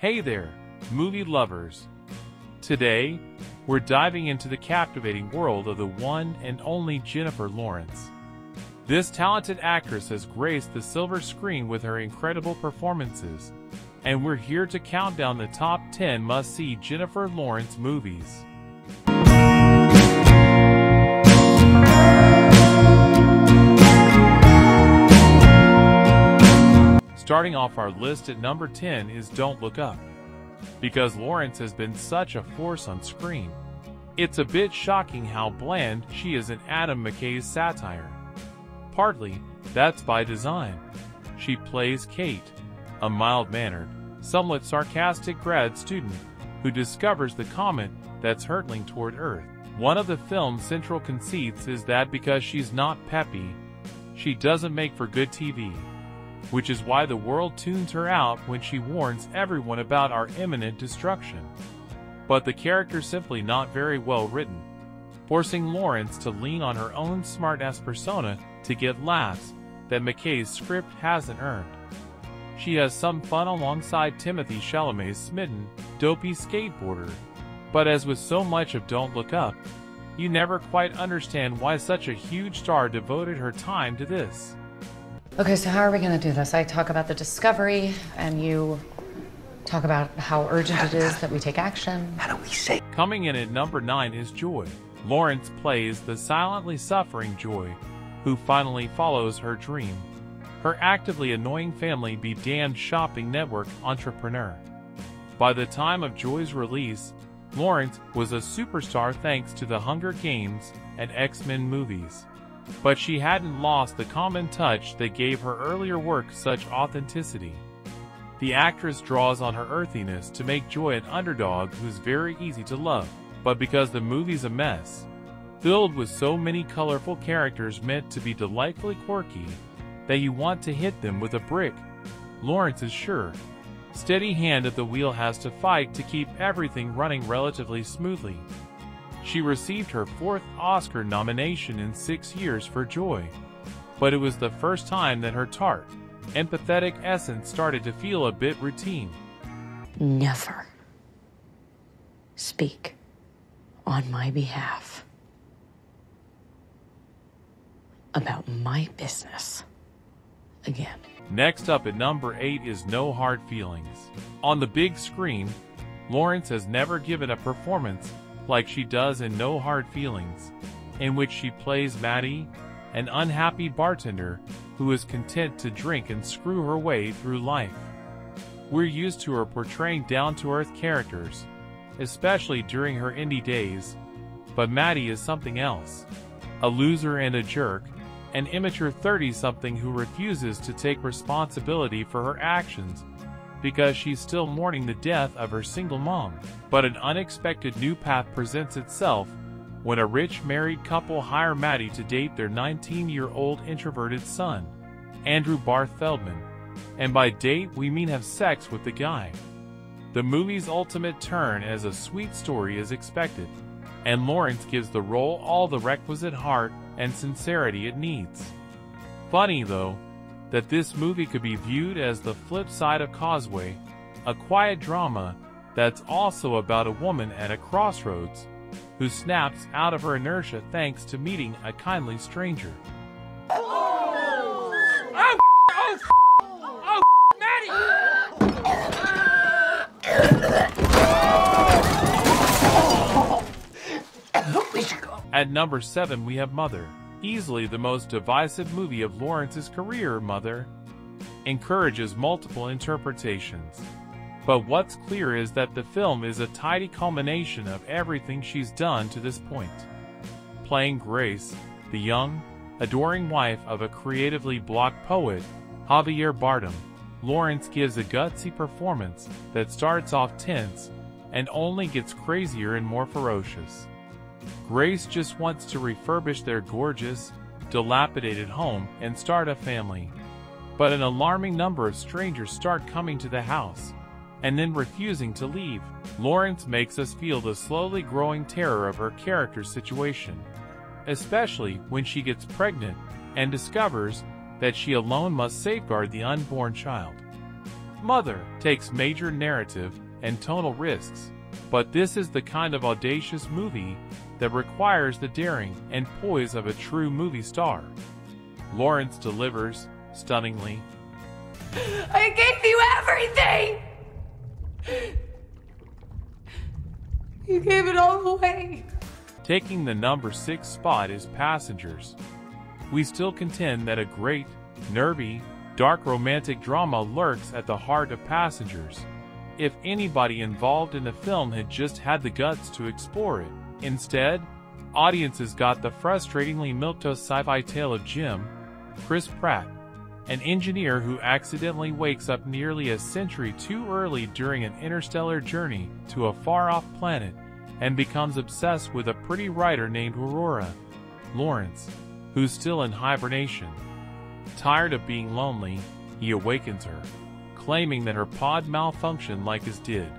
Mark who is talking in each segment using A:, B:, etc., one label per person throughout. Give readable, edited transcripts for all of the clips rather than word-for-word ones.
A: Hey there, movie lovers! Today, we're diving into the captivating world of the one and only Jennifer Lawrence. This talented actress has graced the silver screen with her incredible performances, and we're here to count down the top 10 must-see Jennifer Lawrence movies. Starting off our list at number 10 is Don't Look Up. Because Lawrence has been such a force on screen, it's a bit shocking how bland she is in Adam McKay's satire. Partly, that's by design. She plays Kate, a mild-mannered, somewhat sarcastic grad student who discovers the comet that's hurtling toward Earth. One of the film's central conceits is that because she's not peppy, she doesn't make for good TV, which is why the world tunes her out when she warns everyone about our imminent destruction. But the character's simply not very well written, forcing Lawrence to lean on her own smart-ass persona to get laughs that McKay's script hasn't earned. She has some fun alongside Timothée Chalamet's smitten, dopey skateboarder, but as with so much of Don't Look Up, you never quite understand why such a huge star devoted her time to this.
B: Okay, so how are we going to do this? I talk about the discovery, and you talk about how urgent it is that we take action.
C: How do we say?
A: Coming in at number 9 is Joy. Lawrence plays the silently suffering Joy, who finally follows her dream. Her actively annoying family be damned shopping network entrepreneur. By the time of Joy's release, Lawrence was a superstar thanks to the Hunger Games and XMen movies. But she hadn't lost the common touch that gave her earlier work such authenticity. The actress draws on her earthiness to make Joy an underdog who's very easy to love. But because the movie's a mess, filled with so many colorful characters meant to be delightfully quirky, that you want to hit them with a brick, Lawrence's sure, steady hand at the wheel has to fight to keep everything running relatively smoothly. She received her 4th Oscar nomination in 6 years for Joy, but it was the first time that her tart, empathetic essence started to feel a bit routine.
B: Never speak on my behalf about my business again.
A: Next up at number 8 is No Hard Feelings. On the big screen, Lawrence has never given a performance like she does in No Hard Feelings, in which she plays Maddie, an unhappy bartender who is content to drink and screw her way through life. We're used to her portraying down-to-earth characters, especially during her indie days, but Maddie is something else. A loser and a jerk, an immature 30-something who refuses to take responsibility for her actions because she's still mourning the death of her single mom. But an unexpected new path presents itself when a rich married couple hire Maddie to date their 19-year-old introverted son, Andrew Barth Feldman, and by date we mean have sex with the guy. The movie's ultimate turn as a sweet story is expected, and Lawrence gives the role all the requisite heart and sincerity it needs. Funny, though, that this movie could be viewed as the flip side of Causeway, a quiet drama that's also about a woman at a crossroads who snaps out of her inertia thanks to meeting a kindly stranger. At number 7 we have Mother. Easily the most divisive movie of Lawrence's career, Mother encourages multiple interpretations. But what's clear is that the film is a tidy culmination of everything she's done to this point. Playing Grace, the young, adoring wife of a creatively blocked poet, Javier Bardem, Lawrence gives a gutsy performance that starts off tense and only gets crazier and more ferocious. Grace just wants to refurbish their gorgeous, dilapidated home and start a family. But an alarming number of strangers start coming to the house, and then refusing to leave. Lawrence makes us feel the slowly growing terror of her character's situation, especially when she gets pregnant and discovers that she alone must safeguard the unborn child. Mother takes major narrative and tonal risks, but this is the kind of audacious movie that requires the daring and poise of a true movie star. Lawrence delivers stunningly.
C: I gave you everything! You gave it all away.
A: Taking the number 6 spot is Passengers. We still contend that a great, nervy, dark romantic drama lurks at the heart of Passengers. If anybody involved in the film had just had the guts to explore it. Instead, audiences got the frustratingly milquetoast sci-fi tale of Jim, Chris Pratt, an engineer who accidentally wakes up nearly a century too early during an interstellar journey to a far-off planet and becomes obsessed with a pretty writer named Aurora, Lawrence, who's still in hibernation. Tired of being lonely, he awakens her, claiming that her pod malfunctioned like his did.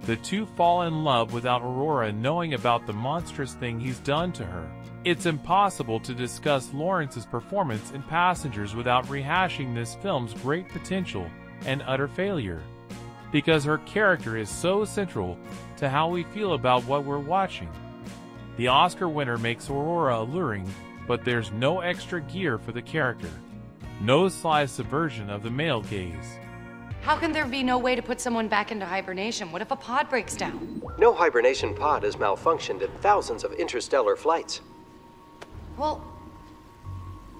A: The two fall in love without Aurora knowing about the monstrous thing he's done to her. It's impossible to discuss Lawrence's performance in Passengers without rehashing this film's great potential and utter failure, because her character is so central to how we feel about what we're watching. The Oscar winner makes Aurora alluring, but there's no extra gear for the character. No sly subversion of the male gaze.
C: How can there be no way to put someone back into hibernation? What if a pod breaks down?
D: No hibernation pod has malfunctioned in thousands of interstellar flights.
C: Well,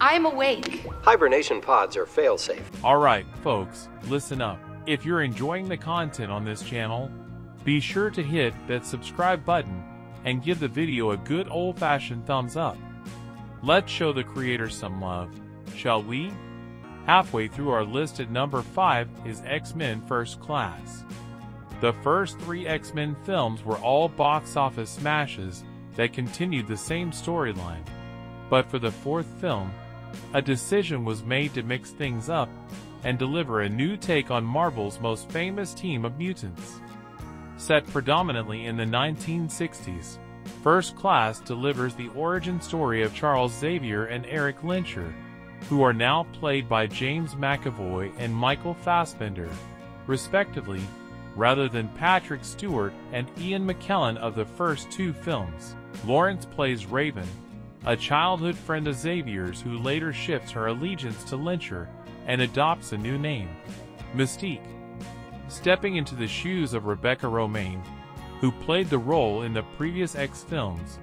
C: I'm awake.
D: Hibernation pods are fail-safe.
A: Alright, folks, listen up. If you're enjoying the content on this channel, be sure to hit that subscribe button and give the video a good old-fashioned thumbs up. Let's show the creator some love, shall we? Halfway through our list at number 5 is X-Men First Class. The first 3 X-Men films were all box office smashes that continued the same storyline. But for the 4th film, a decision was made to mix things up and deliver a new take on Marvel's most famous team of mutants. Set predominantly in the 1960s, First Class delivers the origin story of Charles Xavier and Eric Lyncher, who are now played by James McAvoy and Michael Fassbender, respectively, rather than Patrick Stewart and Ian McKellen of the first 2 films. Lawrence plays Raven, a childhood friend of Xavier's who later shifts her allegiance to Lyncher and adopts a new name, Mystique. Stepping into the shoes of Rebecca Romijn, who played the role in the previous X films,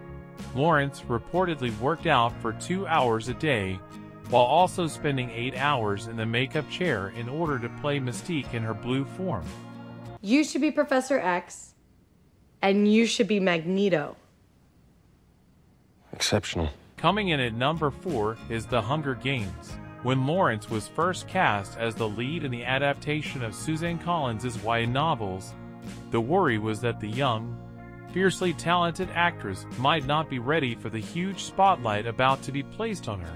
A: Lawrence reportedly worked out for 2 hours a day while also spending 8 hours in the makeup chair in order to play Mystique in her blue form.
E: You should be Professor X, and you should be Magneto.
D: Exceptional.
A: Coming in at number 4 is The Hunger Games. When Lawrence was first cast as the lead in the adaptation of Suzanne Collins' YA novels, the worry was that the young, fiercely talented actress might not be ready for the huge spotlight about to be placed on her.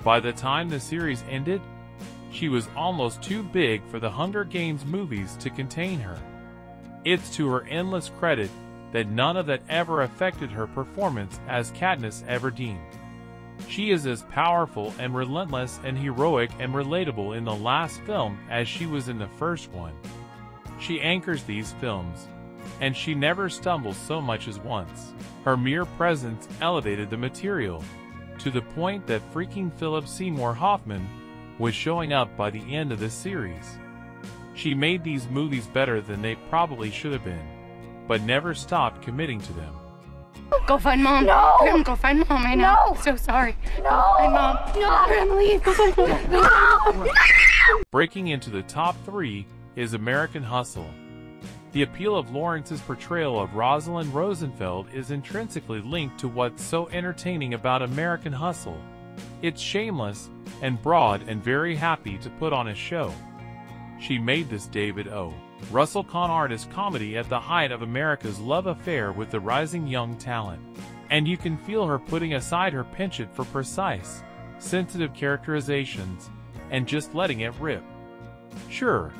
A: By the time the series ended, she was almost too big for the Hunger Games movies to contain her. It's to her endless credit that none of that ever affected her performance as Katniss Everdeen. She is as powerful and relentless and heroic and relatable in the last film as she was in the first one. She anchors these films, and she never stumbles so much as once. Her mere presence elevated the material, to the point that freaking Philip Seymour Hoffman was showing up by the end of the series. She made these movies better than they probably should have been, but never stopped committing to them.
C: Go find Mom.
E: No!
C: Grim, go find Mom right now.
E: No!
C: So sorry.
E: No!
C: Go find Mom. No, Grim, leave. Go find Mom. No!
A: Breaking into the top 3 is American Hustle. The appeal of Lawrence's portrayal of Rosalind Rosenfeld is intrinsically linked to what's so entertaining about American Hustle. It's shameless and broad and very happy to put on a show. She made this David O. Russell con artist comedy at the height of America's love affair with the rising young talent. And you can feel her putting aside her penchant for precise, sensitive characterizations and just letting it rip. Sure,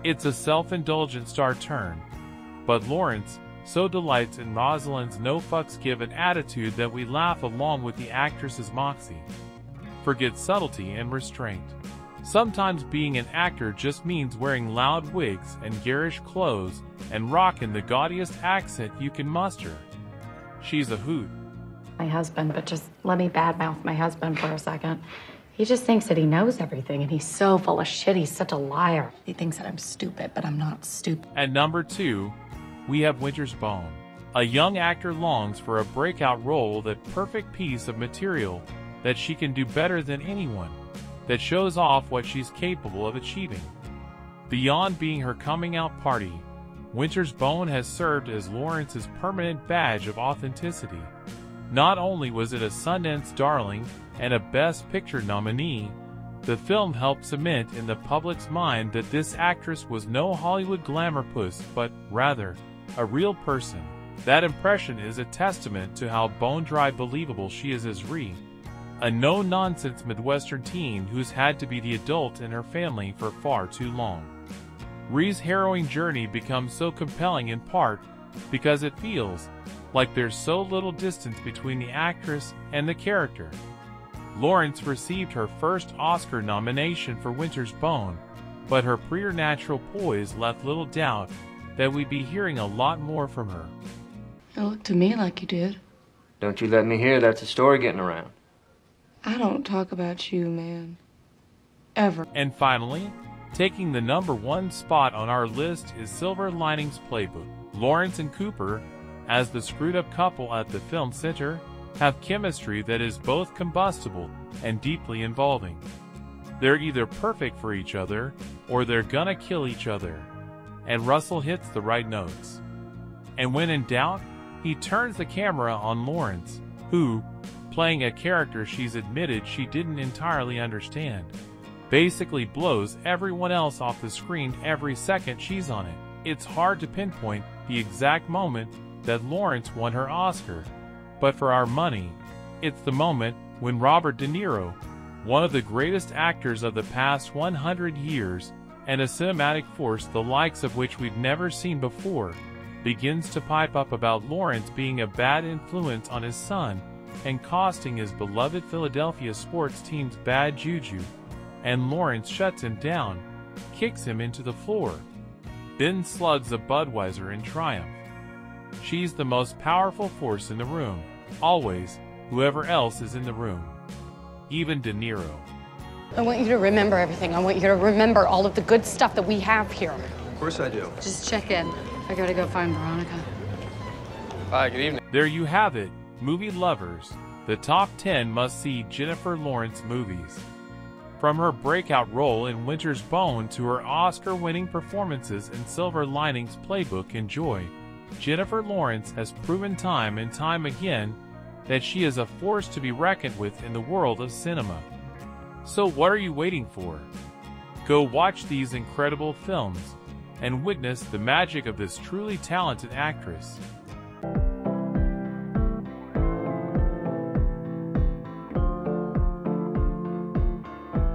A: it's a self-indulgent star turn, but Lawrence so delights in Rosalind's no-fucks-given attitude that we laugh along with the actress's moxie. Forget subtlety and restraint. Sometimes being an actor just means wearing loud wigs and garish clothes and rocking the gaudiest accent you can muster. She's a hoot.
B: My husband, but just let me badmouth my husband for a second. He just thinks that he knows everything, and he's so full of shit. He's such a liar. He thinks that I'm stupid, but I'm not stupid.
A: At number 2, we have Winter's Bone. A young actor longs for a breakout role, that perfect piece of material that she can do better than anyone, that shows off what she's capable of achieving. Beyond being her coming out party, Winter's Bone has served as Lawrence's permanent badge of authenticity. Not only was it a Sundance darling and a Best Picture nominee, the film helped cement in the public's mind that this actress was no Hollywood glamour puss, but rather a real person. That impression is a testament to how bone-dry believable she is as Ree, a no-nonsense Midwestern teen who's had to be the adult in her family for far too long. Ree's harrowing journey becomes so compelling in part because it feels like there's so little distance between the actress and the character. Lawrence received her first Oscar nomination for Winter's Bone, but her preternatural poise left little doubt that we'd be hearing a lot more from her.
E: It looked to me like you did.
F: Don't you let me hear that's a story getting around.
E: I don't talk about you, man. Ever.
A: And finally, taking the number 1 spot on our list is Silver Linings Playbook. Lawrence and Cooper, as the screwed-up couple at the film center, have chemistry that is both combustible and deeply involving. They're either perfect for each other, or they're gonna kill each other. And Russell hits the right notes. And when in doubt, he turns the camera on Lawrence, who, playing a character she's admitted she didn't entirely understand, basically blows everyone else off the screen every second she's on it. It's hard to pinpoint the exact moment that Lawrence won her Oscar, but for our money, it's the moment when Robert De Niro, one of the greatest actors of the past 100 years, and a cinematic force the likes of which we've never seen before, begins to pipe up about Lawrence being a bad influence on his son and costing his beloved Philadelphia sports team's bad juju, and Lawrence shuts him down, kicks him into the floor, then slugs a Budweiser in triumph. She's the most powerful force in the room, always, whoever else is in the room. Even De Niro.
C: I want you to remember everything. I want you to remember all of the good stuff that we have here.
D: Of course I do.
C: Just check in. I gotta go find Veronica.
F: Hi, good evening.
A: There you have it, movie lovers, the top 10 must-see Jennifer Lawrence movies. From her breakout role in Winter's Bone to her Oscar-winning performances in Silver Linings Playbook and Joy, Jennifer Lawrence has proven time and time again that she is a force to be reckoned with in the world of cinema. So what are you waiting for? Go watch these incredible films and witness the magic of this truly talented actress.